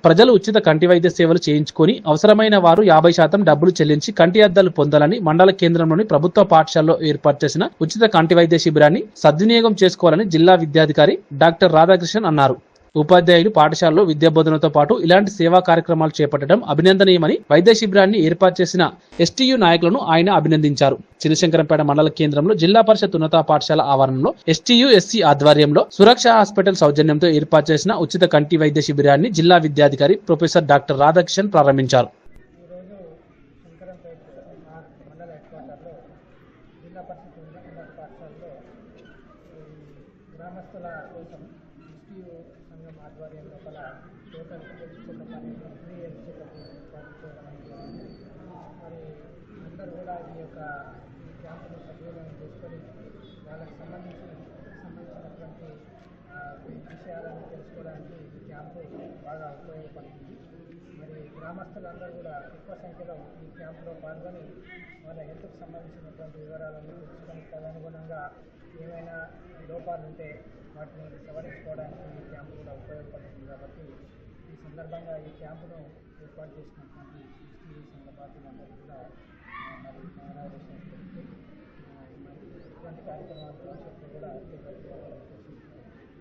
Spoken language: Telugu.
ప్రజలు ఉచిత కంటి వైద్య సేవలు చేయించుకొని అవసరమైన వారు 50% డబ్బులు చెల్లించి కంటి అద్దాలు పొందాలని మండల కేంద్రంలోని ప్రభుత్వ పాఠశాలలో ఏర్పాటు చేసిన ఉచిత కంటి వైద్య శిబిరాన్ని సద్వినియోగం చేసుకోవాలని జిల్లా విద్యాధికారి డాక్టర్ రాధాకృష్ణన్ అన్నారు. ఉపాధ్యాయులు పాఠశాలలో విద్యాబోధనతో పాటు ఇలాంటి సేవా కార్యక్రమాలు చేపట్టడం అభినందనీయమని వైద్య శిబిరాన్ని ఏర్పాటు చేసిన ఎస్టీయూ నాయకులను ఆయన అభినందించారు. చినశంకరంపేట మండల కేంద్రంలో జిల్లా పరిషత్ ఉన్నత పాఠశాల ఆవరణలో ఎస్టీయూ ఎస్సీ ఆధ్వర్యంలో సురక్ష హాస్పిటల్ సౌజన్యంతో ఏర్పాటు చేసిన ఉచిత కంటి వైద్య శిబిరాన్ని జిల్లా విద్యాధికారి ప్రొఫెసర్ డాక్టర్ రాధాకృష్ణన్ ప్రారంభించారు. గ్రామస్తుల కోసం ఎస్టీయూ సంఘం ఆధ్వర్యం లోపల టోటల్ హెల్త్ చెకప్ అనేది ఫ్రీ హెల్త్ చెకప్ ఏర్పాటు చేయడం అనేది మరి అందరూ కూడా ఈ యొక్క క్యాంపును సద్వినియోగం చేసుకొని వాళ్ళకి సంబంధించినటువంటి విషయాలను తెలుసుకోవడానికి ఈ క్యాంపు బాగా ఉపయోగపడుతుంది. మరి గ్రామస్తులందరూ కూడా ఎక్కువ సంఖ్యలో ఈ క్యాంపులో పాల్గొని వాళ్ళ హెల్త్కు సంబంధించినటువంటి వివరాలను తెలుసుకొని తదనుగుణంగా ఏమైనా లోపాలు ఉంటే వాటిని సవరించుకోవడానికి ఈ క్యాంపు కూడా ఉపయోగపడుతుంది. కాబట్టి ఈ సందర్భంగా ఈ క్యాంపును ఏర్పాటు చేసినటువంటి ఎస్టీ సంఘ పార్టీలందరూ కూడా మరి న్యాయవేశాలు ఇటువంటి కార్యక్రమాలు భవిష్యత్తు కూడా